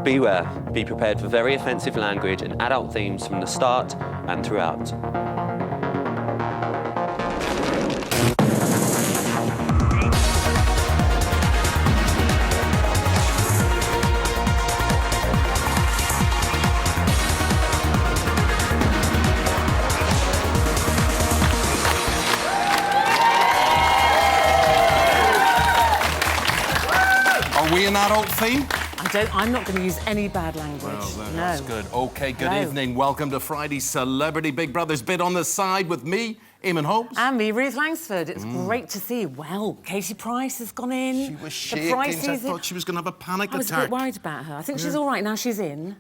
Beware, be prepared for very offensive language and adult themes from the start and throughout. Are we an adult theme? I'm not going to use any bad language. Well, no. that's good. OK, good Hello. evening. Welcome to Friday's Celebrity Big Brother's Bit on the Side with me, Eamon Holmes. And me, Ruth Langsford. It's great to see you. Well, Katie Price has gone in. She was shaking. I thought she was going to have a panic attack. I was a bit worried about her. I think she's all right now she's in.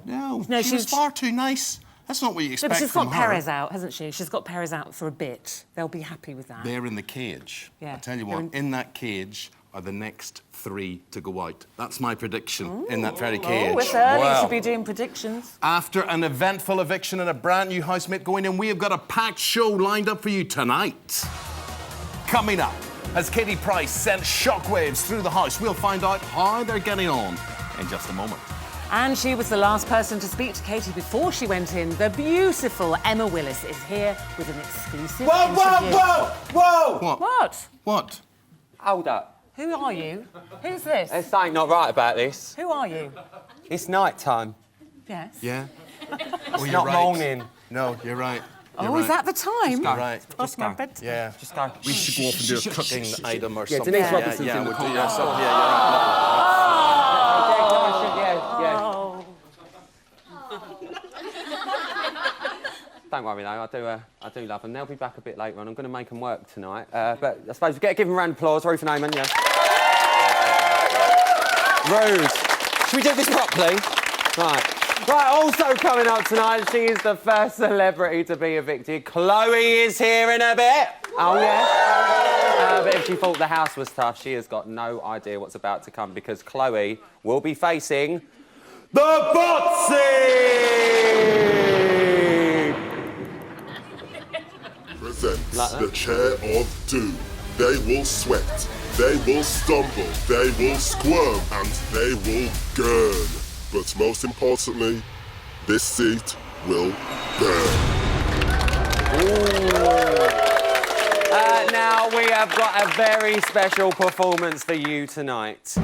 No, No, she was far too nice. That's not what you No, expect but she's from got her. Perez out, hasn't she? She's got Perez out for a bit. They'll be happy with that. They're in the cage. Yeah. I tell you what, in that cage are the next 3 to go out. That's my prediction in that very cage. Oh, it's early Well, to be doing predictions. after an eventful eviction and a brand new housemate going in, we have got a packed show lined up for you tonight. Coming up, as Katie Price sent shockwaves through the house, we'll find out how they're getting on in just a moment. And she was the last person to speak to Katie before she went in. The beautiful Emma Willis is here with an exclusive interview. What? What? What? Hold up. Who are you? Who's this? There's something not right about this. Who are you? It's night time. Yes. Yeah? It's not morning. No, you're right. You're Oh, right. is that the time? You're right. Past my bedtime. Yeah. Just go. We should go off and do a cooking item or something. Denise Robinson's in the we'll do corner. something. Yeah, you're right. Yeah. Oh. Don't worry though, I do love them. They'll be back a bit later on. I'm going to make them work tonight. But I suppose we give them a round of applause. Ruth and Eamon, yeah. Ruth, should we do this properly? Right, also coming up tonight, she is the first celebrity to be evicted. Chloe is here in a bit. Oh, yeah. But if she thought the house was tough, she has got no idea what's about to come because Chloe will be facing the Botsy! Presents the chair of doom. They will sweat, they will stumble, they will squirm, and they will gurn. But most importantly, this seat will burn. Now we have got a very special performance for you tonight.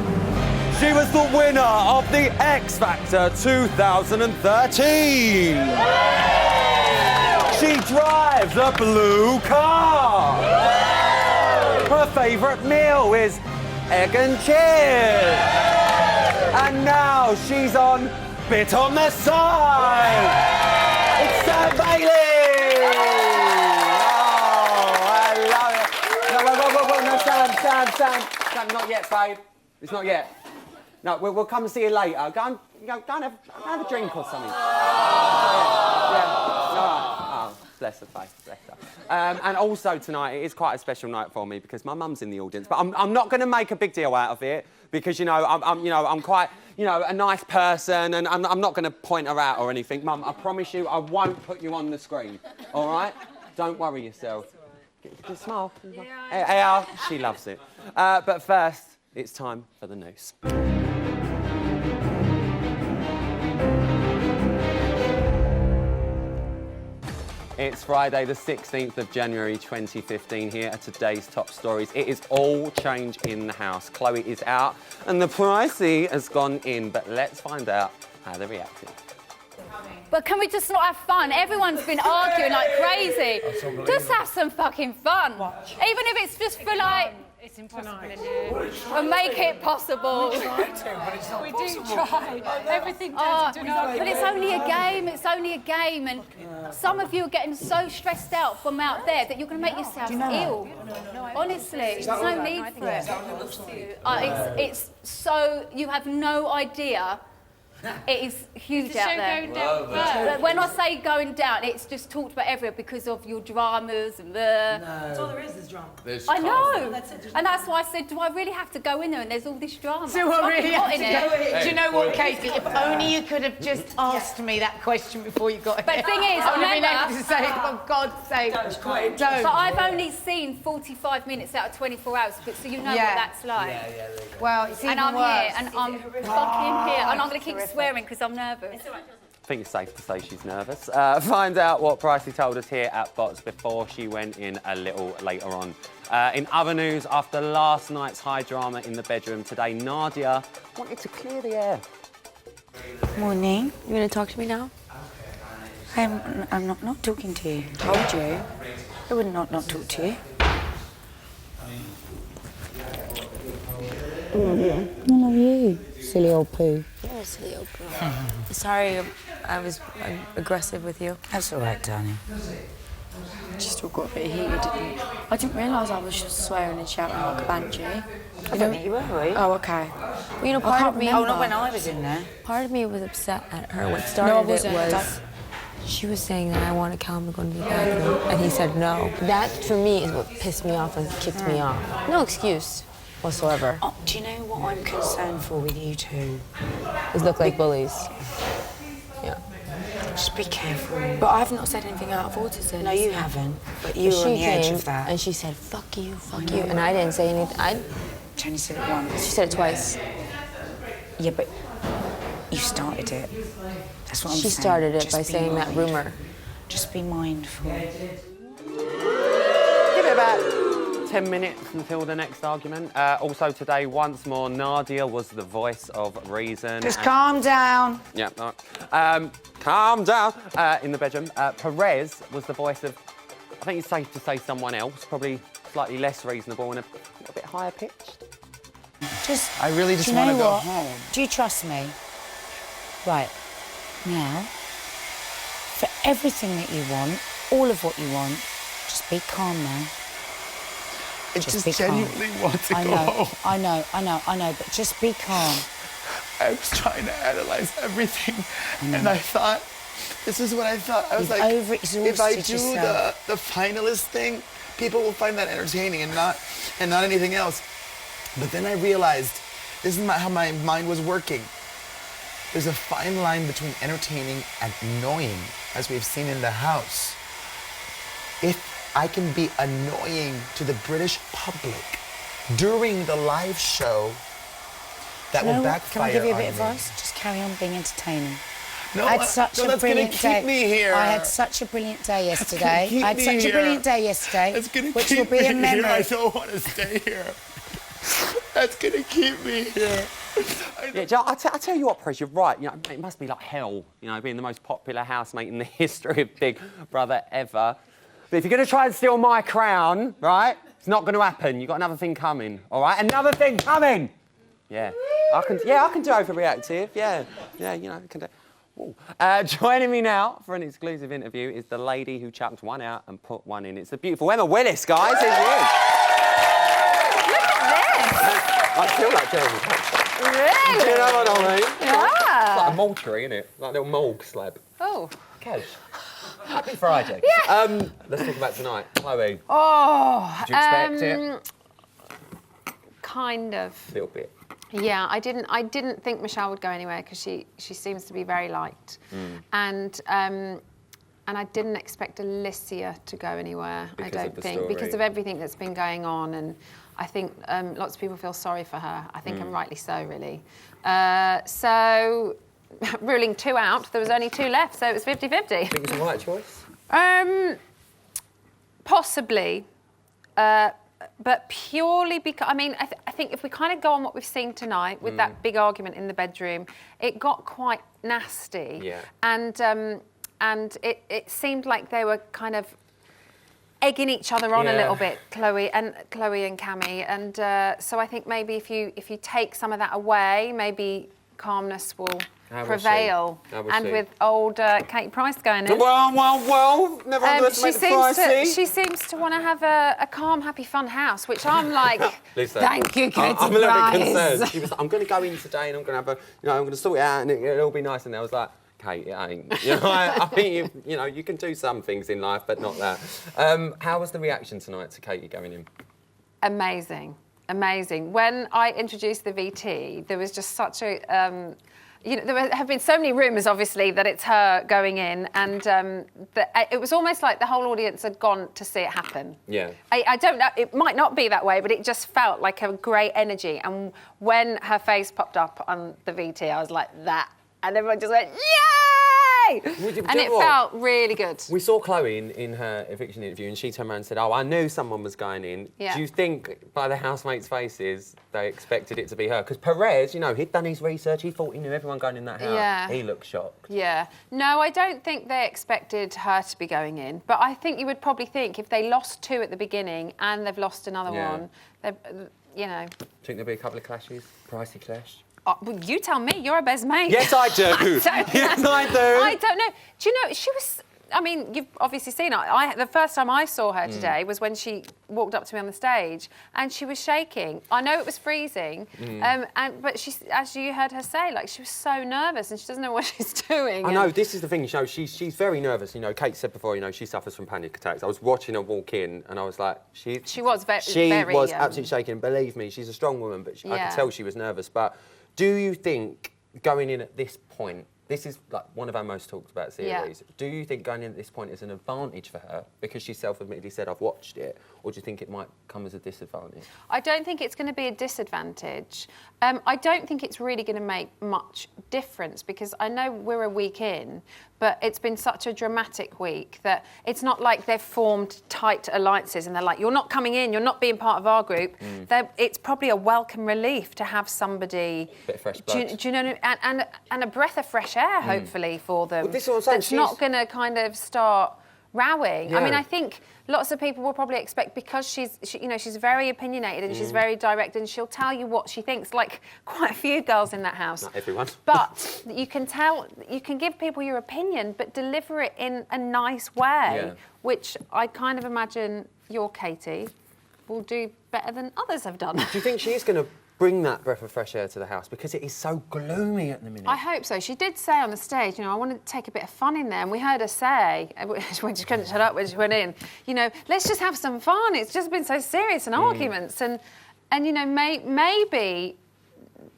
She was the winner of the X Factor 2013. She drives a blue car. Her favourite meal is egg and cheese. And now she's on Bit on the Side. It's Sam Bailey. Oh, I love it. No, Sam, not yet, babe. It's not yet. No, we'll come and see you later. Go and have a drink or something. Yeah. Oh, bless her face, bless her. And also tonight, it is quite a special night for me because my mum's in the audience. But I'm not going to make a big deal out of it because I'm quite a nice person and I'm not going to point her out or anything. Mum, I promise you, I won't put you on the screen. All right? Don't worry yourself. Good smile. Hey, she loves it. But first, it's time for the news. It's Friday, the 16th of January 2015 here are today's top stories. It is all change in the house. Chloe is out and the Pricey has gone in, but let's find out how they're reacting. But can we just not have fun? Everyone's been arguing like crazy. Just have some fucking fun. Even if it's just for like... It's impossible in here. And make it possible. We do try. Everything does. But it's only a game. It's only a game. And some of you are getting so stressed out from out there that you're going to make yourselves ill. Honestly, there's no need for it. It's so... You have no idea It is huge The out show there. going down first. But when I say going down, it's just talked about everywhere because of your dramas and the... That's all there is drama. I know. And that's why I said, do I really have to go in there and there's all this drama? Do I really It's have hot to in go it. Do you know what, Katie? If only you could have just asked me that question before you got But here. the thing is, I would have been remember- able to say, for God's sake, don't. But I've only seen 45 minutes out of 24 hours, so you know Yeah. what that's like. Well, it's even And I'm worse. here, and I'm fucking here, and I'm going to keep swearing because I'm nervous. I think it's safe to say she's nervous. Find out what Pricey told us here at Bots before she went in a little later on. In other news, after last night's high drama in the bedroom, today Nadia wanted to clear the air. Morning. You want to talk to me now? I'm not talking to you. Told you. I would not talk to you. None of you, silly old poo. You're a silly old girl. Sorry, I was aggressive with you. That's all right, darling. Just all got a bit heated. I didn't realise I was just swearing and shouting like a banshee. I don't think you were, were you? Oh, okay. Well, you know, I part can't of me... remember. Oh, not when I was in there. Part of me was upset at her. What started No, I it wasn't. was... She was saying that I wanted Callum to go into the bathroom, and he said no. That, for me, is what pissed me off and kicked me off. No excuse whatsoever. Oh, do you know what I'm concerned for with you two? These look like bullies. Yeah. Just be careful. But I've not said anything out of order since. No, you haven't. But you were She on the edge came of that. and she said, fuck you, and I didn't say anything. She only said it once. She said it twice. Yeah, but you started it. That's what I'm She saying. started it Just by be saying that mindful. rumour. Just be mindful. Give it about 10 minutes until the next argument. Also today, once more, Nadia was the voice of reason. Just calm down. Yeah, all right. Calm down. In the bedroom, Perez was the voice of, I think it's safe to say someone else, probably slightly less reasonable and a little bit higher pitched. I really just do you wanna know go what? home. Do you trust me? Right. Now, for everything that you want, all of what you want, just be calm now. I Just just be calm. genuinely want to I go know, home. I know, but just be calm. I was trying to analyze everything, and I thought, this is what I thought. I was You've like, overexhausted if I do yourself. the finalist thing, people will find that entertaining and not anything else. But then I realized this is how my mind was working. There's a fine line between entertaining and annoying, as we've seen in the house. If I can be annoying to the British public during the live show, that You know will what? backfire Can I give you a on bit of me. advice? Just carry on being entertaining. No, I had such no, a that's brilliant gonna day. keep me here. I had such a brilliant day That's gonna yesterday. keep I had me such a here. brilliant day yesterday, That's gonna which keep will be me a here. memory. I don't want to stay here. That's gonna keep me here. Yeah, Joe, I tell you what, Perez, you're right. You know, it must be like hell, you know, being the most popular housemate in the history of Big Brother ever. But if you're going to try and steal my crown, right, it's not going to happen. You've got another thing coming, all right? Another thing coming! Yeah. I can do overreactive, yeah. Yeah, you know, I can do... Ooh. Joining me now for an exclusive interview is the lady who chucked one out and put one in. It's the beautiful Emma Willis, guys. Here she is. I feel like Jeremy Paxton. Really? Do you know what I mean? Yeah. It's like a mulchery, isn't it? Like a little mulg slab. Oh. Cash. Happy Friday. Yeah. Let's talk about tonight. Chloe, Oh, did you expect it? kind of. A little bit. Yeah, I didn't think Michelle would go anywhere because she seems to be very liked, and I didn't expect Alicia to go anywhere. Because I of don't the think story. because of everything that's been going on, and I think lots of people feel sorry for her. I think, and rightly so, really. So, ruling 2 out, there was only 2 left, so it was 50-50. Think it was the right choice? Possibly. But purely because, I mean, I think if we kind of go on what we've seen tonight with that big argument in the bedroom, it got quite nasty. Yeah. And it seemed like they were kind of egging each other on a Yeah. little bit, Chloe and Cammy. And so I think maybe if you take some of that away, maybe calmness will prevail. And with old Katie Price going in. Well, never underestimate the pricey. She seems to want to have a calm, happy, fun house, which I'm like, Listen, thank you, Katie I'm a little bit Price. concerned. She was like, I'm going to go in today and I'm going to have a, I'm going to sort it out and it'll be nice. And I was like, Kate, it ain't. I think you can do some things in life, but not that. How was the reaction tonight to Katie going in? Amazing. When I introduced the VT, there was just such a... there have been so many rumours, obviously, that it's her going in, and it was almost like the whole audience had gone to see it happen. Yeah. I don't know, it might not be that way, but it just felt like a great energy. And when her face popped up on the VT, I was like, that. And everyone just went, yay! And it felt really good. We saw Chloe in her eviction interview, and she turned around and said, I knew someone was going in. Yeah. Do you think, by the housemates' faces, they expected it to be her? Because Perez, he'd done his research, he thought he knew everyone going in that house. Yeah. He looked shocked. Yeah. No, I don't think they expected her to be going in. But I think you would probably think if they lost 2 at the beginning and they've lost another one, Do you think there'll be a couple of clashes? Pricey clash? Well, you tell me. You're her best mate. Yes, I do. Yes, I do. I don't know. Do you know, she was... I mean, you've obviously seen her. The first time I saw her today was when she walked up to me on the stage and she was shaking. I know it was freezing, but she, as you heard her say, she was so nervous and she doesn't know what she's doing. I know, this is the thing, she's very nervous. Kate said before, she suffers from panic attacks. I was watching her walk in and I was like, she was absolutely shaking. Believe me, she's a strong woman, but I could tell she was nervous. But do you think going in at this point, this is one of our most talked about series. Yeah. Do you think going in at this point is an advantage for her because she self-admittedly said, I've watched it, or do you think it might come as a disadvantage? I don't think it's going to be a disadvantage. I don't think it's really going to make much difference because I know we're a week in, but it's been such a dramatic week that it's not like they've formed tight alliances and they're like, you're not coming in, you're not being part of our group. It's probably a welcome relief to have somebody... Bit of fresh blood. Do you know, and a breath of fresh air, hopefully, for them. Well, this is what I'm saying. That's not going to kind of start rowing. Yeah. I mean, I think lots of people will probably expect, because she's very opinionated and she's very direct and she'll tell you what she thinks, like quite a few girls in that house. Not everyone. But you can give people your opinion, but deliver it in a nice way, which I kind of imagine your Katie will do better than others have done. Do you think she is going to bring that breath of fresh air to the house? Because it is so gloomy at the minute. I hope so. She did say on the stage, I want to take a bit of fun in there. And we heard her say, when she couldn't shut up when she went in, let's just have some fun. It's just been so serious and arguments. And maybe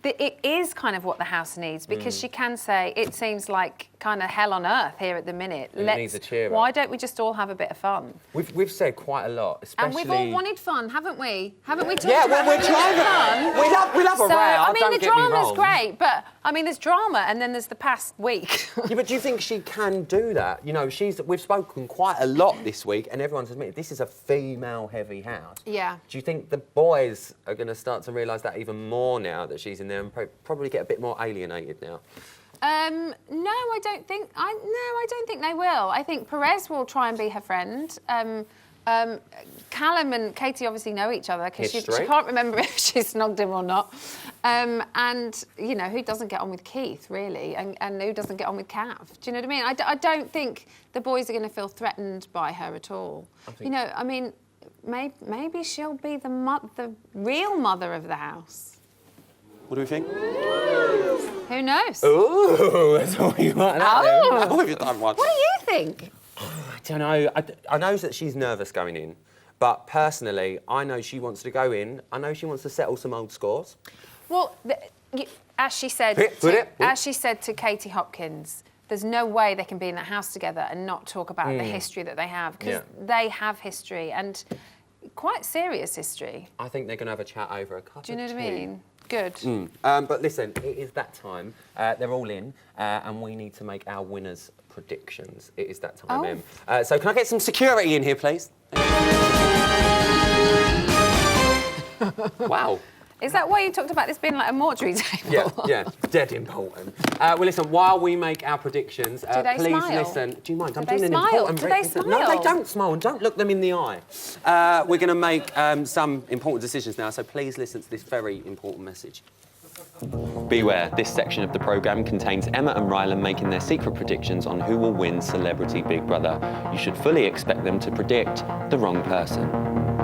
it is kind of what the house needs, because she can say, it seems like kind of hell on earth here at the minute. It needs a cheer up. Why don't we just all have a bit of fun? We've said quite a lot, especially... And we've all wanted fun, haven't we? Haven't we talked yeah, about we're trying fun? We love a row, I mean, don't the get me drama's wrong. great, but, I mean, there's drama and then there's the past week. Yeah, but do you think she can do that? We've spoken quite a lot this week and everyone's admitted this is a female-heavy house. Yeah. Do you think the boys are going to start to realise that even more now that she's in there and probably get a bit more alienated now? No, I don't think they will. I think Perez will try and be her friend. Callum and Katie obviously know each other because she can't remember if she snogged him or not. And, who doesn't get on with Keith, really, and who doesn't get on with Cav? Do you know what I mean? I don't think the boys are going to feel threatened by her at all. Maybe she'll be the real mother of the house. What do we think? Who knows? Ooh, that's all you want. Oh. If you've done one. What do you think? I don't know. I know that she's nervous going in, but personally, I know she wants to go in. I know she wants to settle some old scores. Well, as she said to Katie Hopkins, there's no way they can be in that house together and not talk about the history that they have, because they have history, and quite serious history. I think they're going to have a chat over a cup of tea. Do you know what I mean? Good. But listen, it is that time. They're all in, and we need to make our winners' predictions. It is that time, Em. So can I get some security in here, please? Wow. Is that why you talked about this being like a mortuary table? Yeah, dead important. Well, listen, while we make our predictions, please smile? listen. Do you mind? Do I'm they doing smile? an important Do they predictions. smile? No, they don't smile, and don't look them in the eye. We're going to make some important decisions now, so please listen to this very important message. Beware, this section of the programme contains Emma and Rylan making their secret predictions on who will win Celebrity Big Brother. You should fully expect them to predict the wrong person. Have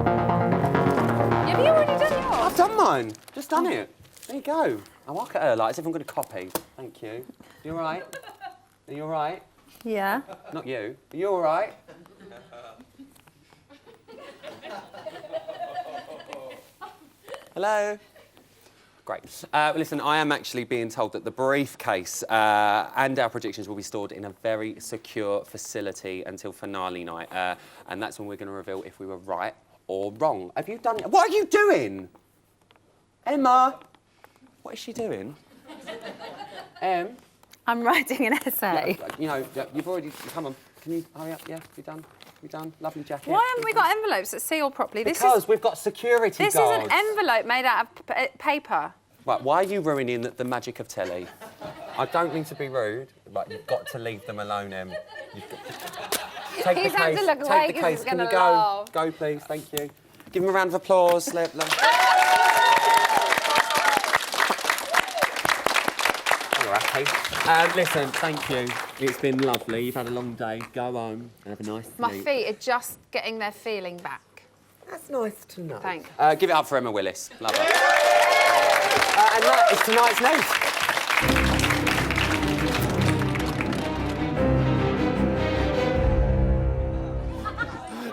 you already done yours? I've done mine. Just done it. There you go. I walk at her like as if I'm going to copy. Thank you. You all right? Are you all right? Yeah. Not you. Are you all right? Hello? Great. Listen, I am actually being told that the briefcase and our predictions will be stored in a very secure facility until finale night. And that's when we're going to reveal if we were right or wrong. Have you done it? What are you doing? Emma? What is she doing? I'm writing an essay. You know, you've already... Come on. Can you hurry up? Yeah, you done? You done? Lovely jacket. Why haven't we got envelopes that seal properly? Because we've got security This guards. is an envelope made out of paper. Right, why are you ruining the magic of telly? I don't mean to be rude, but you've got to leave them alone, Em. Take He's the had case. to look away Take the 'cause case. he's Can you gonna go? laugh. Go, please. Thank you. Give him a round of applause. All right. Listen, thank you. It's been lovely. You've had a long day. Go home and have a nice My sleep. feet are just getting their feeling back. That's nice to know. Thanks. Give it up for Emma Willis. Love her. And that is tonight's news.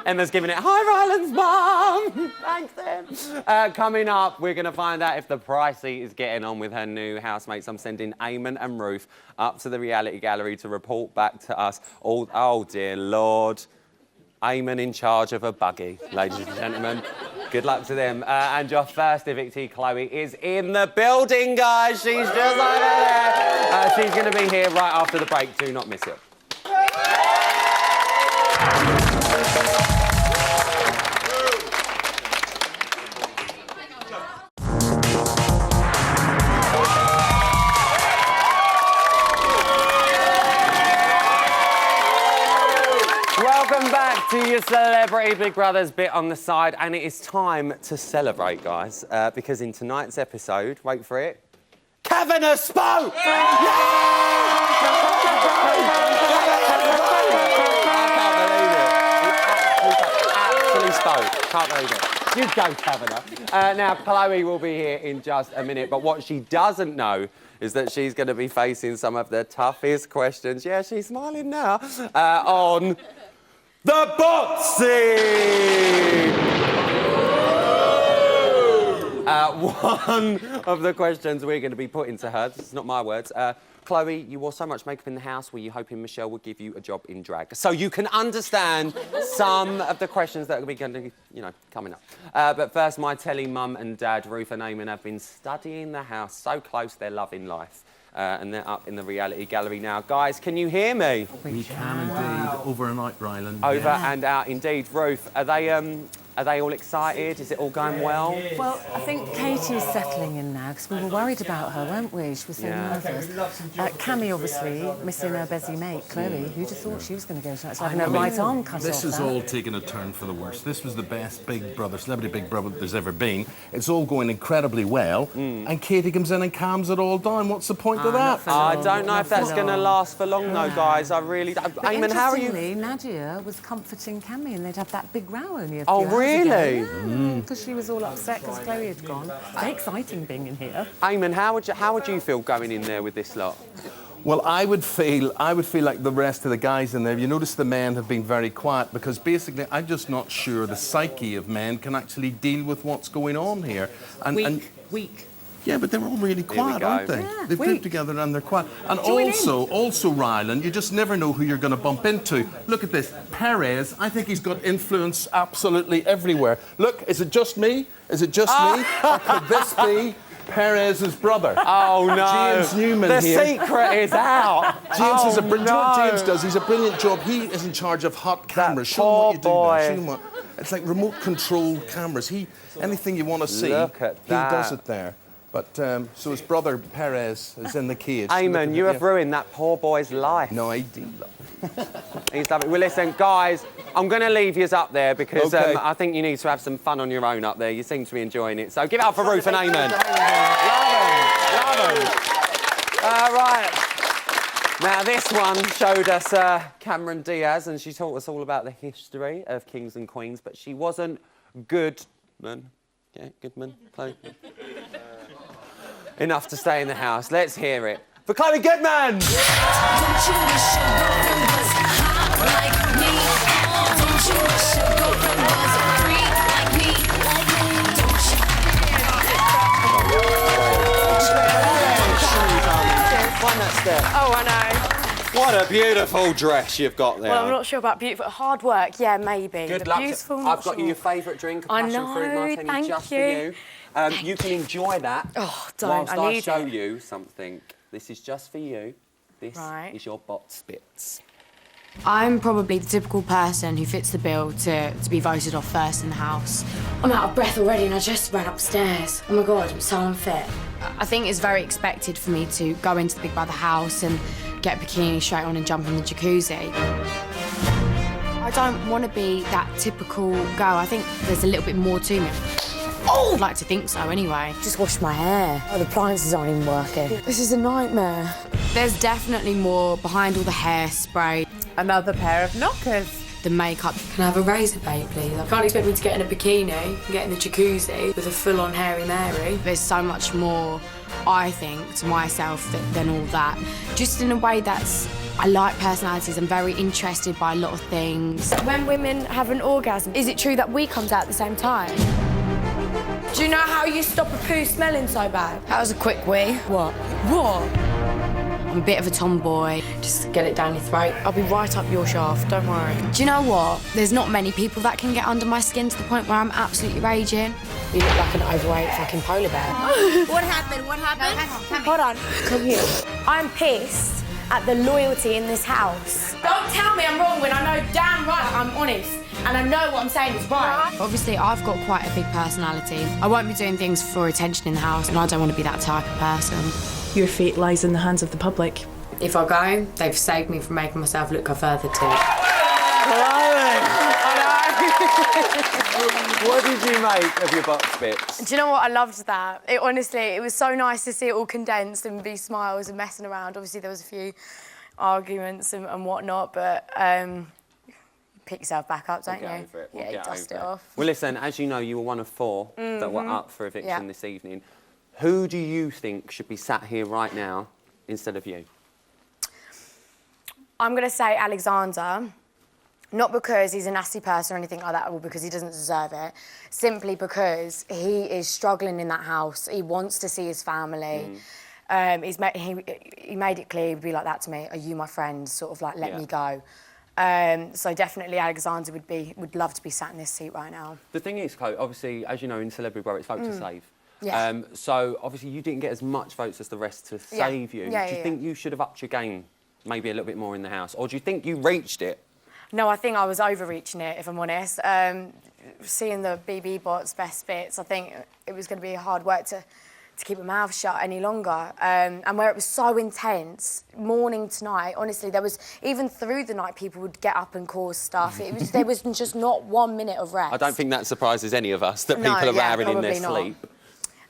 Emma's giving it, hi, Rylan's mum. Thanks, Em. Coming up, we're going to find out if the Pricey is getting on with her new housemates. I'm sending Eamon and Ruth up to the reality gallery to report back to us. Oh, dear Lord. Eamon in charge of a buggy, ladies and gentlemen. Good luck to them. And your first evictee, Chloe, is in the building, guys. She's just over there. She's going to be here right after the break. Do not miss it. Welcome back to your Celebrity Big Brothers bit on the side, and it is time to celebrate, guys, because in tonight's episode, wait for it, Kavanagh spoke! Actually spoke. Can't believe it. You go, Kavanagh. Now, Chloe will be here in just a minute, but what she doesn't know is that she's going to be facing some of the toughest questions. Yeah, she's smiling now. On the boxing! One of the questions we're going to be putting to her, this is not my words, Chloe, you wore so much makeup in the house, were you hoping Michelle would give you a job in drag? So you can understand some of the questions that are going to be, coming up. But first, my telly mum and dad, Ruth and Eamon, have been studying the house so close they're loving life. And they're up in the reality gallery now. Guys, can you hear me? We can indeed. Over and out, Rylan. Over and out, indeed. Ruth, are they all excited? Is it all going well? Well, I think Katie's settling in now because we were worried about her, weren't we? She was so nervous. Cammy, obviously, missing her busy mate, Chloe. Who'd have thought she was going to go to that? It's having her right arm cut off. This is all taking a turn for the worse. This was the best Big Brother, Celebrity Big Brother there's ever been. It's all going incredibly well. And Katie comes in and calms it all down. What's the point of that? I don't know if that's going to last for long, though, guys. I really don't. Eamon, how are you? Nadia was comforting Cammy and they'd have that big row only a few Oh, hours really? ago. Because she was all upset because Chloe had gone. Very exciting being in here. Eamon, how would you feel going in there with this lot? Well, I would feel like the rest of the guys in there. You notice the men have been very quiet because basically I'm just not sure the psyche of men can actually deal with what's going on here. Weak. Yeah, but they're all really quiet, aren't they? Yeah, They've lived together and they're quiet. And also, Rylan, you just never know who you're going to bump into. Look at this. Perez, I think he's got influence absolutely everywhere. Look, is it just me? Is it just me? Or could this be Perez's brother? Oh, no. James Newman the here. secret is out. James is a no. brilliant. You know what James does? He's a brilliant job. He is in charge of hot cameras. Show him what you do now. Show him what. It's like remote control cameras. Anything you want to see, Look at that. he does it there. But so his brother Perez is in the cage. Eamon, you have ruined that poor boy's life. No idea. He's lovely. Well, listen, guys, I'm going to leave yous up there because I think you need to have some fun on your own up there. You seem to be enjoying it. So give it up for Ruth and Eamon. Love 'em. Love Right. Now, this one showed us Cameron Diaz, and she taught us all about the history of kings and queens, but she wasn't Goodman. Yeah, Goodman. Chloe. Enough to stay in the house. Let's hear it for Chloe Goodman. Oh, I know. What a beautiful dress you've got there. Well, I'm not sure about beautiful. Hard work, yeah, maybe. Good But luck. beautiful, I've got you your favourite drink, a passion fruit martini, thank just you. for you. You can enjoy that. Oh, don't, whilst I need show it. you something. This is just for you. This Right. is your box bits. I'm probably the typical person who fits the bill to be voted off first in the house. I'm out of breath already and I just ran upstairs. Oh my God, I'm so unfit. I think it's very expected for me to go into the Big Brother house and get a bikini straight on and jump in the jacuzzi. I don't want to be that typical girl. I think there's a little bit more to me. Oh! I'd like to think so anyway. Just washed my hair. Oh, the appliances aren't even working. This is a nightmare. There's definitely more behind all the hairspray. Another pair of knockers. The makeup. Can I have a razor blade, please? I can't expect me to get in a bikini and get in the jacuzzi with a full-on hairy Mary. There's so much more, I think, to myself than all that. Just in a way I like personalities. I'm very interested by a lot of things. When women have an orgasm, is it true that we comes out at the same time? Do you know how you stop a poo smelling so bad? That was a quick wee. What? I'm a bit of a tomboy. Just get it down your throat. I'll be right up your shaft, don't worry. Do you know what? There's not many people that can get under my skin to the point where I'm absolutely raging. You look like an overweight fucking polar bear. What happened? What happened? No, Hold on, come here. I'm pissed at the loyalty in this house. Don't tell me I'm wrong when I know damn right I'm honest. And I know what I'm saying is right. Obviously, I've got quite a big personality. I won't be doing things for attention in the house, and I don't want to be that type of person. Your fate lies in the hands of the public. If I go, they've saved me from making myself look a further too. What did you make of your box bits? Do you know what? I loved that. It was so nice to see it all condensed and be smiles and messing around. Obviously, there was a few arguments and whatnot, but pick yourself back up, don't you? Over it. Yeah, dust it off. Well, listen, as you know, you were one of 4 that were up for eviction Yeah. this evening. Who do you think should be sat here right now instead of you? I'm going to say Alexander, not because he's a nasty person or anything like that, or because he doesn't deserve it, simply because he is struggling in that house. He wants to see his family. He made it clear he'd be like that to me. Are you my friend? Sort of like, let me go. So definitely Alexander would love to be sat in this seat right now. The thing is, Chloe, obviously, as you know, in Celebrity Borough, it's vote to save. Yeah. So obviously you didn't get as much votes as the rest to save you. Yeah, do you think you should have upped your game maybe a little bit more in the house? Or do you think you reached it? No, I think I was overreaching it, if I'm honest. Seeing the BB Bot's best bits, I think it was going to be hard work to keep my mouth shut any longer. And where it was so intense, morning to night, honestly, there was, even through the night, people would get up and cause stuff. There was just not 1 minute of rest. I don't think that surprises any of us, that people are raring in their sleep.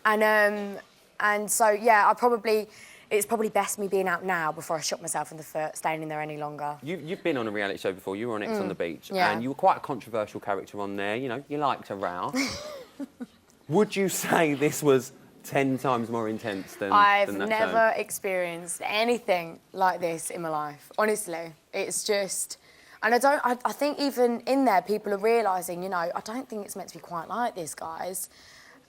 And so, yeah, it's probably best me being out now before I shot myself in the foot, staying in there any longer. You've been on a reality show before. You were on X on the Beach, yeah. and you were quite a controversial character on there. You know, you liked a row. Would you say this was 10 times more intense than I've that never show? experienced anything like this in my life. Honestly, it's just, and I think even in there, people are realising, you know, I don't think it's meant to be quite like this, guys.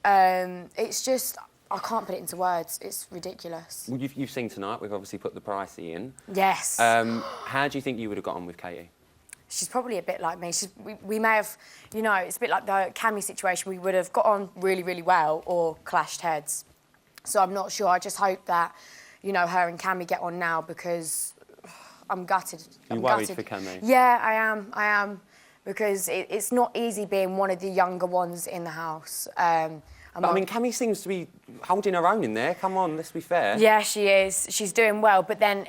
It's just, I can't put it into words. It's ridiculous. Well, you've seen tonight. We've obviously put the pricey in. Yes. How do you think you would have got on with Katie? She's probably a bit like me. We may have, you know, it's a bit like the Cami situation. We would have got on really, really well or clashed heads. So I'm not sure. I just hope that, you know, her and Cami get on now because I'm gutted. You're worried for Cami? Yeah, I am. Because it's not easy being one of the younger ones in the house. But, I mean, Cami seems to be holding her own in there. Come on, let's be fair. Yeah, she is. She's doing well. But then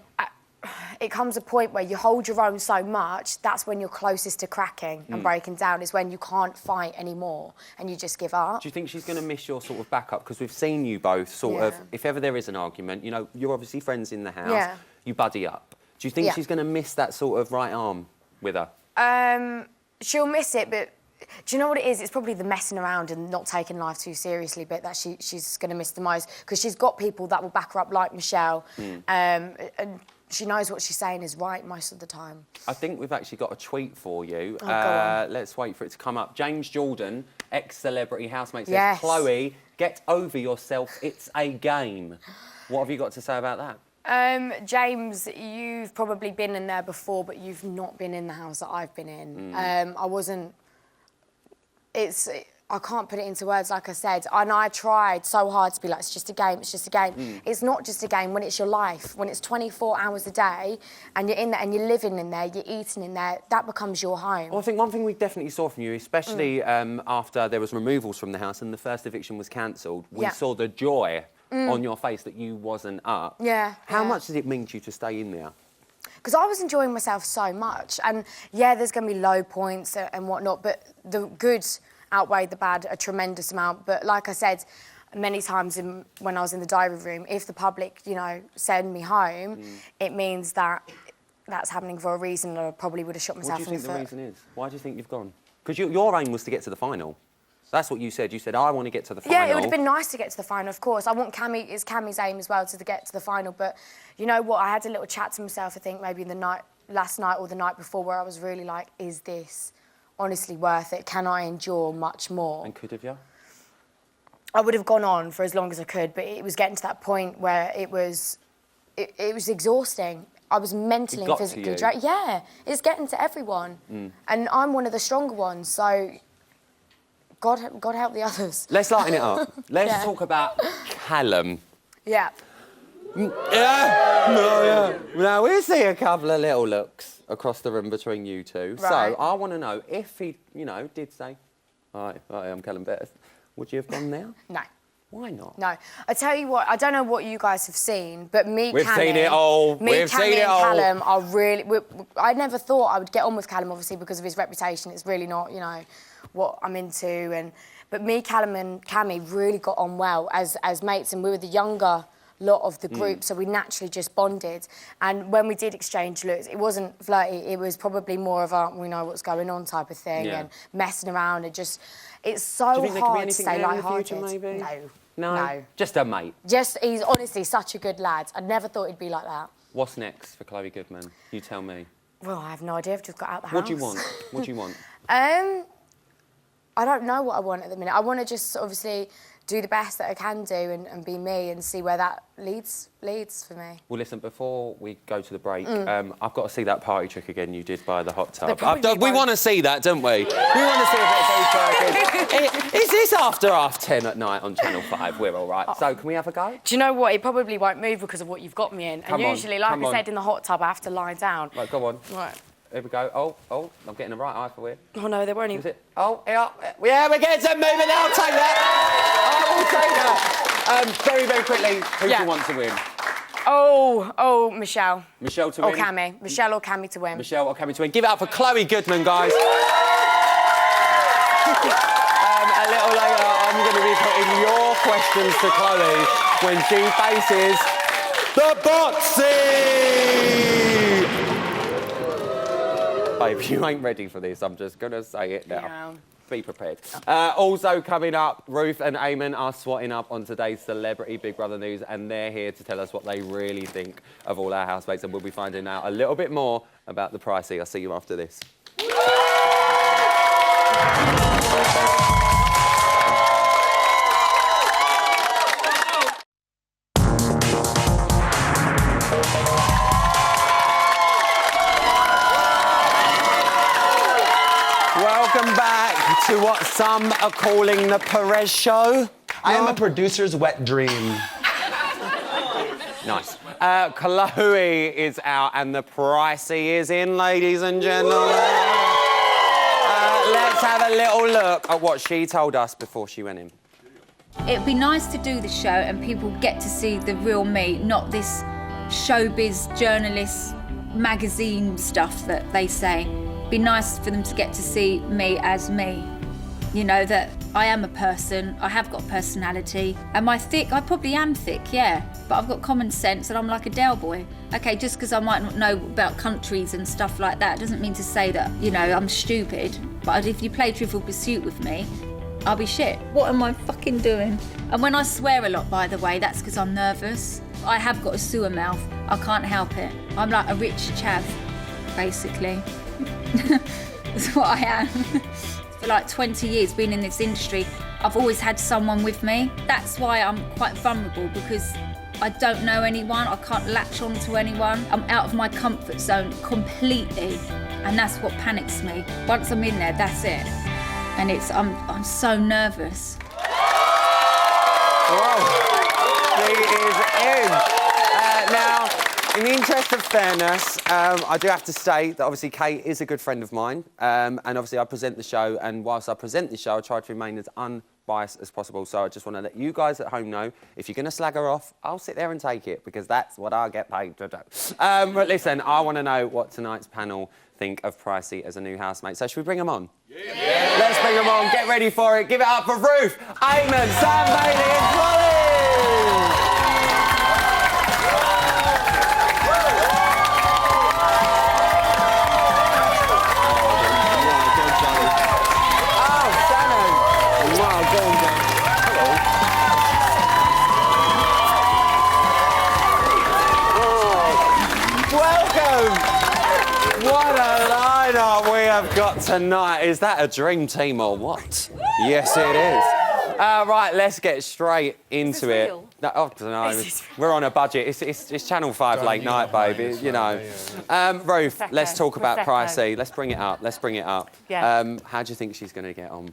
it comes a point where you hold your own so much, that's when you're closest to cracking and breaking down, is when you can't fight anymore and you just give up. Do you think she's going to miss your sort of backup? Because we've seen you both sort of, if ever there is an argument, you know, you're obviously friends in the house, you buddy up. Do you think she's going to miss that sort of right arm with her? She'll miss it, but do you know what it is? It's probably the messing around and not taking life too seriously bit that she's going to miss the most, because she's got people that will back her up like Michelle, and she knows what she's saying is right most of the time. I think we've actually got a tweet for you. Oh, go on. Let's wait for it to come up. James Jordan, ex-celebrity housemate, says, Chloe, get over yourself, it's a game. What have you got to say about that? James, you've probably been in there before, but you've not been in the house that I've been in. I wasn't... I can't put it into words, like I said, and I tried so hard to be like, it's just a game, it's just a game. It's not just a game when it's your life, when it's 24 hours a day, and you're in there, and you're living in there, you're eating in there, that becomes your home. Well, I think one thing we definitely saw from you, especially after there was removals from the house and the first eviction was cancelled, we saw the joy on your face that you wasn't up. How much did it mean to you to stay in there? Because I was enjoying myself so much, and yeah, there's going to be low points and whatnot, but the good outweighed the bad a tremendous amount. But like I said, many times when I was in the diary room, if the public, you know, send me home, it means that that's happening for a reason, and I probably would have shot myself in the foot. What do you think the reason is? Why do you think you've gone? Because your aim was to get to the final. That's what you said. You said, I want to get to the final. Yeah, it would have been nice to get to the final, of course. I want it's Cammie's aim as well to get to the final. But you know what? I had a little chat to myself, I think, maybe last night or the night before, where I was really like, is this honestly worth it? Can I endure much more? And could have you? I would have gone on for as long as I could, but it was getting to that point where it was exhausting. I was mentally and physically drained. Yeah, it's getting to everyone. And I'm one of the stronger ones, so God help the others. Let's lighten it up. Let's talk about Callum. Yeah. Now, we see a couple of little looks across the room between you two. Right. So, I want to know, if he, you know, did say, hi, I'm Callum Bettis, would you have gone there? No. Why not? No. I tell you what, I don't know what you guys have seen, but We've seen it all. We've seen it all. Callum are really... I never thought I would get on with Callum, obviously, because of his reputation. It's really not, you know, what I'm into. But me, Callum and Cammie really got on well as mates, and we were the younger lot of the group, so we naturally just bonded. And when we did exchange looks, it wasn't flirty, it was probably more of a, we know what's going on type of thing, and messing around, and just... It's so hard to stay light-hearted. No? Just a mate? He's honestly such a good lad. I never thought he'd be like that. What's next for Chloe Goodman? You tell me. Well, I have no idea. I've just got out the house. What do you want? What do you want? I don't know what I want at the minute. I want to just obviously do the best that I can do and be me and see where that leads for me. Well, listen, before we go to the break, I've got to see that party trick again you did by the hot tub. We want to see that, don't we? We want to see a bit of Is this after 10 at night on Channel 5? We're all right. So, can we have a go? Do you know what? It probably won't move because of what you've got me in. Come and usually, on, like I said, in the hot tub, I have to lie down. Right, go on. Right. Here we go. Oh, I'm getting the right eye for it. Oh, no, they won't even... Is it? Oh, yeah, we're getting some movement. I'll take that. I will take that. Very, very quickly, who do you want to win? Oh, Michelle. Michelle to win? Or Cammie. Michelle or Cammie to win. Michelle or Cammie to win. Give it up for Chloe Goodman, guys. A little later, I'm going to be putting your questions to Chloe when she faces the Botsy! Babe, you ain't ready for this. I'm just going to say it now. Yeah. Be prepared. Also coming up, Ruth and Eamon are swatting up on today's Celebrity Big Brother news, and they're here to tell us what they really think of all our housemates, and we'll be finding out a little bit more about the pricey. I'll see you after this. Welcome back to what some are calling the Perez Show. I am a producer's wet dream. Nice. Chloe is out and the pricey is in, ladies and gentlemen. Let's have a little look at what she told us before she went in. It'd be nice to do the show and people get to see the real me, not this showbiz journalists, magazine stuff that they say. Be nice for them to get to see me as me. You know, that I am a person, I have got a personality. Am I thick? I probably am thick, yeah. But I've got common sense and I'm like a Dale boy. Okay, just because I might not know about countries and stuff like that doesn't mean to say that, you know, I'm stupid. But if you play Trivial Pursuit with me, I'll be shit. What am I fucking doing? And when I swear a lot, by the way, that's because I'm nervous. I have got a sewer mouth. I can't help it. I'm like a rich chav, basically. That's what I am. For like 20 years being in this industry, I've always had someone with me. That's why I'm quite vulnerable, because I don't know anyone, I can't latch on to anyone. I'm out of my comfort zone completely, and that's what panics me. Once I'm in there, that's it. And I'm so nervous. Wow, she is in. Now, in the interest of fairness, I do have to say that obviously Kate is a good friend of mine, and obviously I present the show, and whilst I present the show, I try to remain as unbiased as possible. So I just want to let you guys at home know, if you're going to slag her off, I'll sit there and take it, because that's what I get paid to do. But listen, I want to know what tonight's panel think of Pricey as a new housemate. So should we bring them on? Yeah. Let's bring them on. Get ready for it. Give it up for Ruth, Eamon, Sam Bailey and Colin! What a lineup we have got tonight. Is that a dream team or what? Yes, it is. Right, let's get straight into it. Real? No, we're on a budget. It's Channel 5 late night, baby, you know. Ruth, let's talk about Pricey. Let's bring it up. Yeah. How do you think she's going to get on?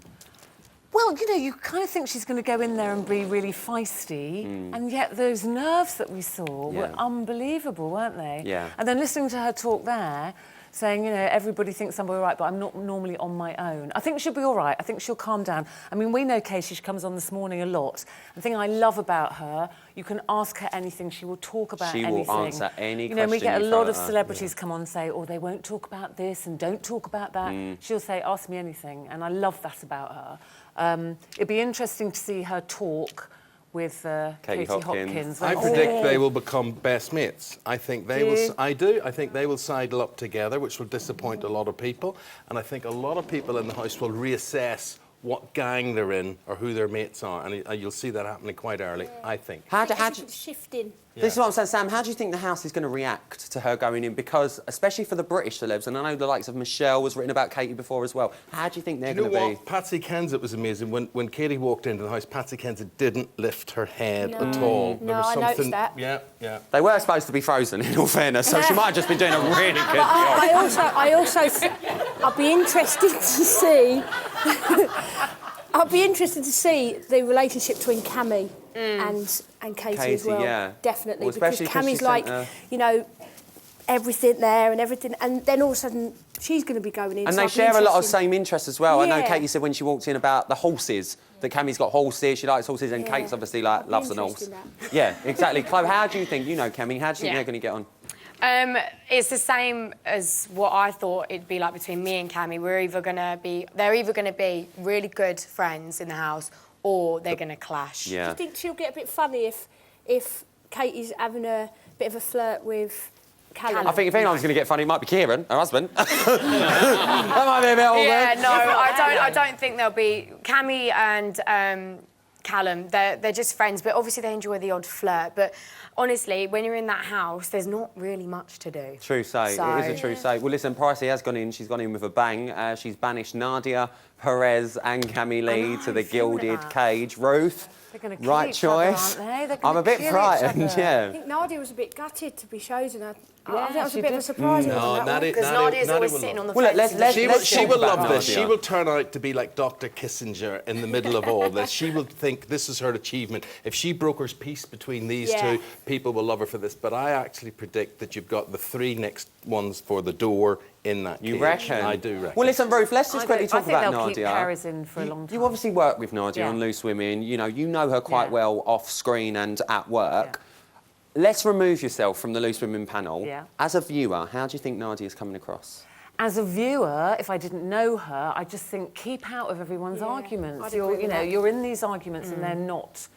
Well, you know, you kind of think she's going to go in there and be really feisty, and yet those nerves that we saw were unbelievable, weren't they? Yeah. And then listening to her talk there, saying, you know, everybody thinks I'm all right, but I'm not normally on my own. I think she'll be all right. I think she'll calm down. I mean, we know Casey, she comes on this morning a lot. The thing I love about her, you can ask her anything, she will talk about anything. She will answer any question. You know, we get a lot of celebrities come on and say, oh, they won't talk about this and don't talk about that. She'll say, ask me anything, and I love that about her. It'd be interesting to see her talk with Katie Hopkins. I predict they will become best mates. I think they will. I do. I think they will sidle up together, which will disappoint a lot of people. And I think a lot of people in the house will reassess what gang they're in or who their mates are, and you'll see that happening quite early. I think. How do shifting? This is what I'm saying, Sam. How do you think the house is going to react to her going in? Because, especially for the British celebs, and I know the likes of Michelle was written about Katie before as well. How do you think they're going to be? Patsy Kensit was amazing. When Katie walked into the house, Patsy Kensit didn't lift her head at all. No, I noticed that. Yeah, yeah. They were supposed to be frozen, in all fairness, so she might have just been doing a really good job. I'll be interested to see. I'll be interested to see the relationship between Cammy and Katie as well. Yeah. Definitely, well, because Cammy's like, you know, everything there and everything, and then all of a sudden she's going to be going in. And they share a lot of same interests as well. Yeah. I know Katie said when she walked in about the horses, that Cammy's got horses, she likes horses, and Kate's obviously like loves an horse. Yeah, exactly. Chloe, how do you think, you know Cammy, how do you think they're going to get on? It's the same as what I thought it'd be like between me and Cammy. They're either going to be really good friends in the house, or they're going to clash. Do you think she'll get a bit funny if Katie's having a bit of a flirt with Callum? I think if anyone's going to get funny, it might be Kieran, her husband. That might be a bit older. Yeah, no, I don't think they'll be. Cammy and Callum, they're just friends, but obviously they enjoy the odd flirt. But honestly, when you're in that house, there's not really much to do. True say, it is a true say. Well, listen, Pricey has gone in. She's gone in with a bang. She's banished Nadia, Perez and Cammy Lee to the gilded cage. Ruth, right choice. I'm a bit frightened, I think Nadia was a bit gutted to be chosen. I think that was a bit of a surprise. No, because Nadia's always sitting on the fence. She will love this. She will turn out to be like Dr. Kissinger in the middle of all this. She will think this is her achievement. If she brokers peace between these two, people will love her for this. But I actually predict that you've got the three next ones for the door in that cage. You reckon? I do reckon. Well, listen, Ruth, let's just quickly talk about Nadia. I think they'll keep Paris in for a long time. You obviously work with Nadia on Loose Women. You know her quite well off screen and at work. let's remove yourself from the Loose Women panel. Yeah. As a viewer, how do you think Nadia's coming across? As a viewer, if I didn't know her, I just think keep out of everyone's arguments. I'd agree with that. You're in these arguments and they're not.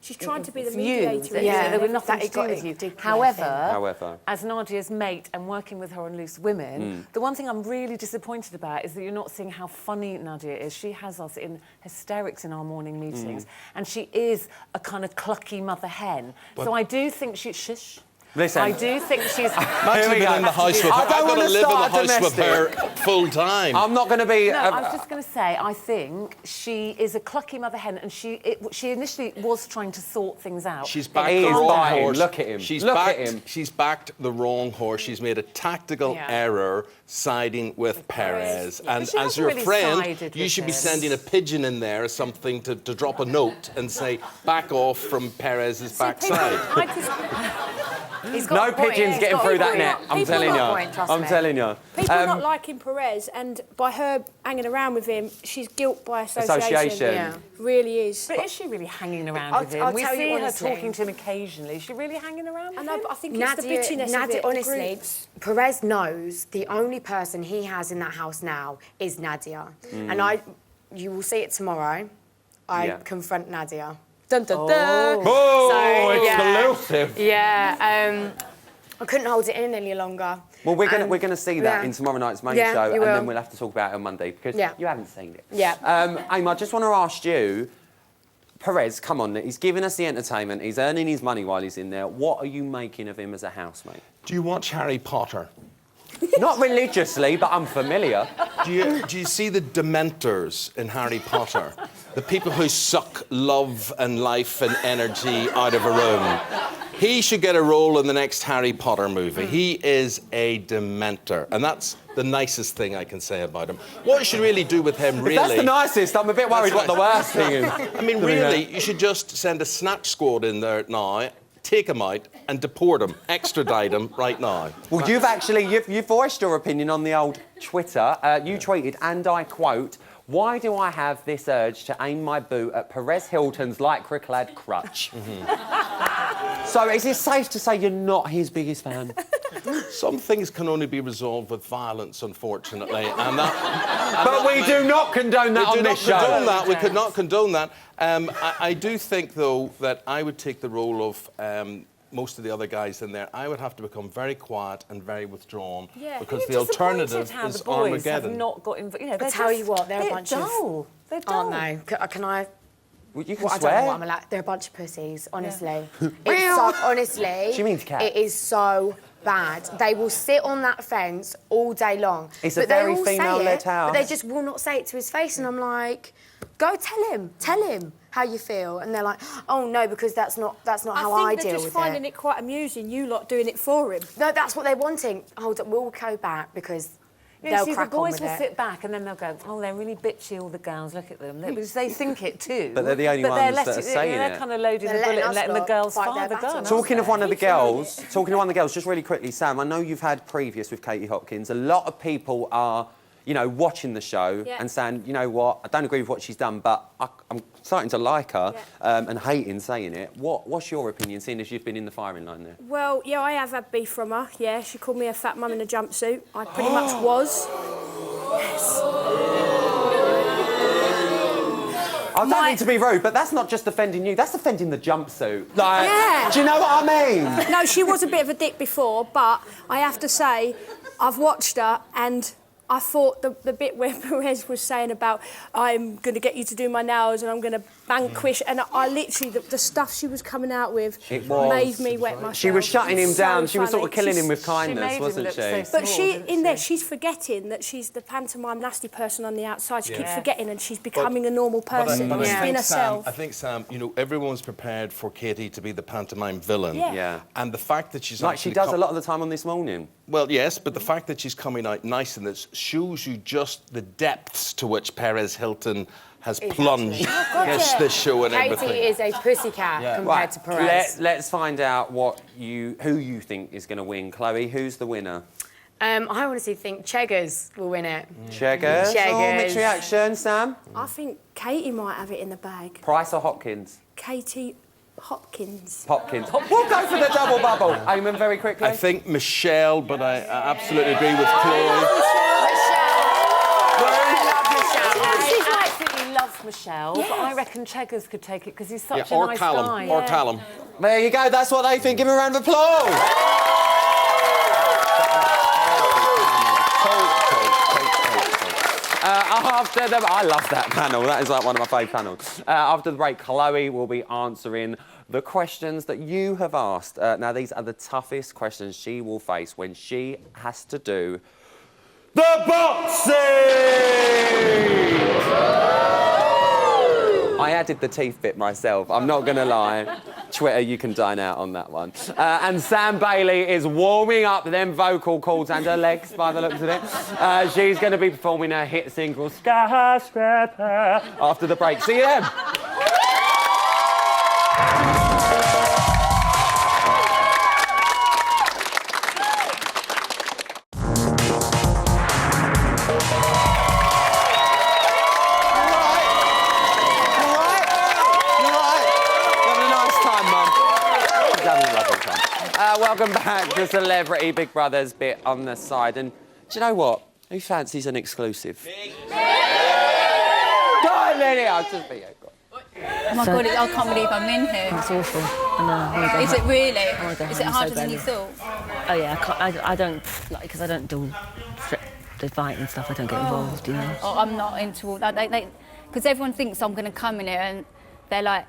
She's trying to be the views. mediator. Yeah, they were nothing to do with you. However, However, as Nadia's mate and working with her on Loose Women, the one thing I'm really disappointed about is that you're not seeing how funny Nadia is. She has us in hysterics in our morning meetings, and she is a kind of clucky mother hen. So I do think she... Shush. Listen. I do think she's... Max living in the house with her. I don't I've got to wanna live in the start a house with her full time. I'm not going to be... No, I was just going to say, I think she is a clucky mother hen, and she initially was trying to sort things out. She's backed He the is wrong biting. horse. Look at him. Look at him. She's backed the wrong horse. She's made a tactical error siding with Perez. Yeah. And But she as hasn't your really friend, sided you with should be him. sending a pigeon in there or something to drop a note and say, back off from Perez's backside. He's No pigeons getting through that net. I'm telling you. I'm telling you. People not liking Perez, and by her hanging around with him, she's guilt by association. Association. Yeah. Really is. But is she really hanging around I'll- with him? I'll We tell you see her honestly. talking to him occasionally. Is she really hanging around with I him? know, but I think it's the bitchiness of Nadia, it. the honestly, groups. Perez knows the only person he has in that house now is Nadia. And you will see it tomorrow. I Yeah. confront Nadia. Dun, dun, dun. Oh, So, exclusive. Yeah, I couldn't hold it in any longer. Well, we're gonna see that yeah. in tomorrow night's main Yeah, show, you and will. then we'll have to talk about it on Monday because Yeah. you haven't seen it. Yeah. Aim, I just want to ask you, Perez, come on, he's giving us the entertainment, he's earning his money while he's in there. What are you making of him as a housemate? Do you watch Harry Potter? Not religiously, but I'm familiar. Do you see the Dementors in Harry Potter? The people who suck love and life and energy out of a room. He should get a role in the next Harry Potter movie. He is a Dementor, and that's the nicest thing I can say about him. What you should really do with him, really... If that's the nicest, I'm a bit worried what the worst thing is. I mean, really, you should just send a snatch squad in there now, take him out and deport him, extradite him right now. Well, you've voiced your opinion on the old Twitter. You tweeted, and I quote, "Why do I have this urge to aim my boot at Perez Hilton's lycra-clad crutch?" So is it safe to say you're not his biggest fan? Some things can only be resolved with violence, unfortunately, and that... But we do not condone that on this show. We could not condone that. I do think, though, that I would take the role of most of the other guys in there. I would have to become very quiet and very withdrawn because the alternative how is the boys Armageddon. have not got involved. You know, I tell you what, they're a bunch dull. of... They're dull. Aren't they? Can I... Well, you can Well, I swear. don't know what I'm allowed. They're a bunch of pussies, honestly. It's so, honestly, She means cats. it is so bad. They will sit on that fence all day long. It's but a very they all say female-led it, but they house. just will not say it to his face. And I'm like, go tell him how you feel. And they're like, oh no, because that's not how I think deal they're just with finding it. it quite amusing, you lot doing it for him. No, that's what they're wanting. Hold on, we'll go back because Yeah, they'll see, the crack on boys with will it. sit back and then they'll go, oh, they're really bitchy, all the girls, look at them. Because they think it too. But they're the only ones that are saying they're it. kind of loading They're the bullet letting and us letting the lot girls fight fire their the gun. battles. Talking of one of the girls, just really quickly, Sam, I know you've had previous with Katie Hopkins. A lot of people are, watching the show and saying, you know what, I don't agree with what she's done, but I'm starting to like her and hating saying it. What's your opinion, seeing as you've been in the firing line there? Well, yeah, I have had beef from her. Yeah, she called me a fat mum in a jumpsuit. I pretty much was. Yes. I don't mean to be rude, but that's not just offending you, that's offending the jumpsuit. Like, Yeah. do you know what I mean? No, she was a bit of a dick before, but I have to say, I've watched her and I thought the bit where Perez was saying about I'm going to get you to do my nails and I'm going to vanquish, and I literally, the stuff she was coming out with made me wet myself. She was shutting him So down. She was sort of funny. killing him with kindness, wasn't she? But she's forgetting that she's the pantomime nasty person on the outside. She keeps forgetting, and she's becoming a normal person. But She's being herself. I think, Sam, everyone's prepared for Katie to be the pantomime villain. Yeah. And the fact that she's like she does a lot of the time on This Morning. Well, yes, but the fact that she's coming out nice in this shows you just the depths to which Perez Hilton has plunged this show and everything. Katie is a pussycat compared to Perez. Let's find out who you think is going to win. Chloe, who's the winner? I honestly think Cheggers will win it. Cheggers? Oh, mixed reaction, Sam? I think Katie might have it in the bag. Price or Hopkins? Katie Hopkins. Hopkins. We'll go for the double bubble. Eamon, very quickly. I think Michelle, but I absolutely agree with Chloe. He absolutely loves Michelle, but I reckon Cheggers could take it because he's such a nice guy. Or Callum. There you go. That's what they think. Give him a round of applause. I love that panel. That is like one of my favourite panels. After the break, Chloe will be answering the questions that you have asked. Now, these are the toughest questions she will face when she has to do the boxing! I added the teeth bit myself. I'm not going to lie. Twitter, you can dine out on that one. And Sam Bailey is warming up them vocal cords and her legs, by the looks of it. She's going to be performing her hit single, Skyscraper, after the break. See you then. Welcome back to Celebrity Big Brother's bit on the side. And do you know what? Who fancies an exclusive? Go on, Lily, I'll just be you. Oh my God, I can't believe I'm in here. It's awful. I know. Is it really? I wanna go Is it home harder so than you badly. thought? Oh yeah, I don't like because I don't do the fight and stuff. I don't get involved, you know. Oh, I'm not into all that. Because everyone thinks I'm going to come in here and they're like,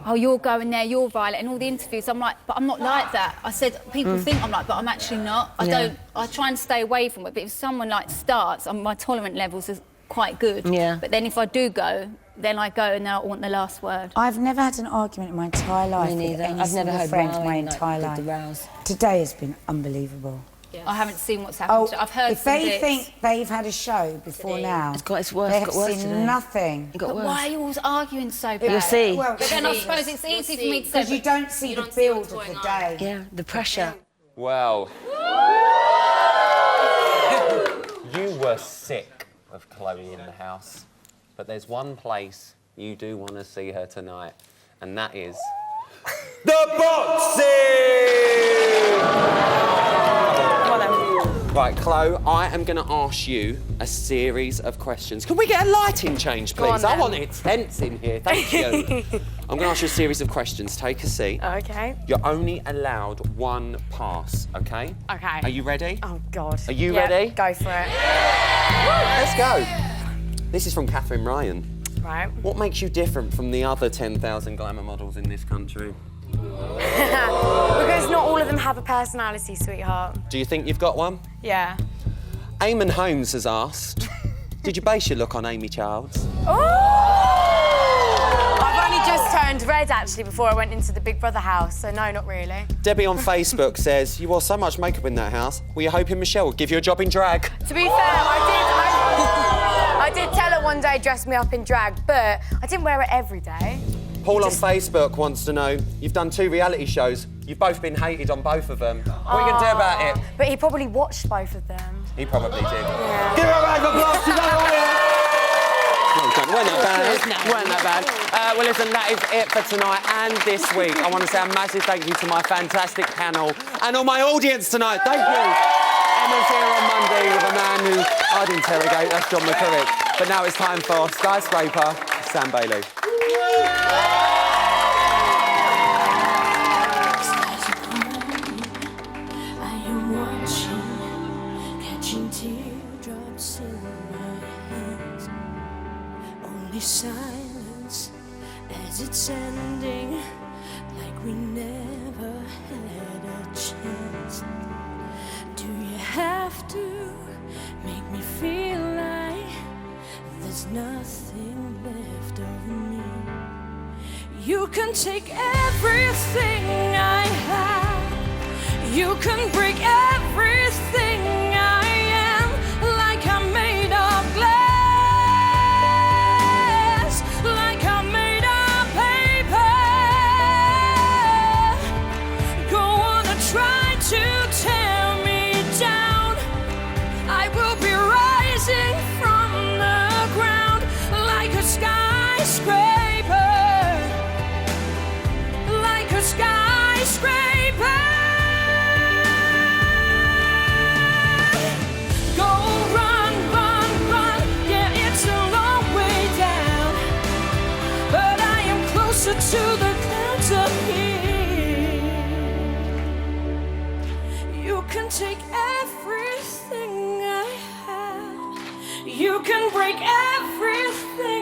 oh, you're going there, you're Violet, and all the interviews. I'm like, but I'm not like that. I said, people think I'm like, but I'm actually not. I try and stay away from it. But if someone like starts, my tolerant levels are quite good. Yeah. But then if I do go, then I go and then I want the last word. I've never had an argument in my entire life. Me neither. With any I've never single heard friend rowing, my like, entire the life. rows. Today has been unbelievable. Yeah. I haven't seen what's happened. Oh, I've heard if some they bits. think they've had a show before now, It's worse. they have Got worse seen today. nothing. It got But worse. why are you always arguing so bad? You'll see. Well, But then I suppose it's easy for me to say. because you don't see the build of the day. Yeah, the pressure. Well, you were sick of Chloe in the house, but there's one place you do want to see her tonight, and that is the boxing! Right, Chloe, I am going to ask you a series of questions. Can we get a lighting change, Go on, please? I then. want it tense in here, thank you. I'm going to ask you a series of questions. Take a seat. Okay. You're only allowed one pass, okay? Okay. Are you ready? Oh, God. Are you Yeah, ready? Go for it. Let's go. This is from Catherine Ryan. Right. What makes you different from the other 10,000 glamour models in this country? Because not all of them have a personality, sweetheart. Do you think you've got one? Yeah. Eamon Holmes has asked, did you base your look on Amy Childs? I've only just turned red, actually, before I went into the Big Brother house, so no, not really. Debbie on Facebook says, you wore so much makeup in that house. Were you hoping Michelle would give you a job in drag? To be fair, I did tell her one day dress me up in drag, but I didn't wear it every day. Paul on Facebook wants to know, you've done 2 reality shows. You've both been hated on both of them. What are you going to do about it? But he probably watched both of them. He probably did. Yeah. Give her a round of applause, she's on Weren't that bad. Weren't that bad. Well, listen, that is it for tonight and this week. I want to say a massive thank you to my fantastic panel and all my audience tonight. Thank you. Emma's here on Monday with a man who I'd interrogate. That's John McCurrick. But now it's time for Skyscraper, Sam Bailey. Silence as it's ending, like we never had a chance. Do you have to make me feel like there's nothing left of me? You can take everything I have, you can break everything I am, like I'm made of glass. take everything I have. You can break everything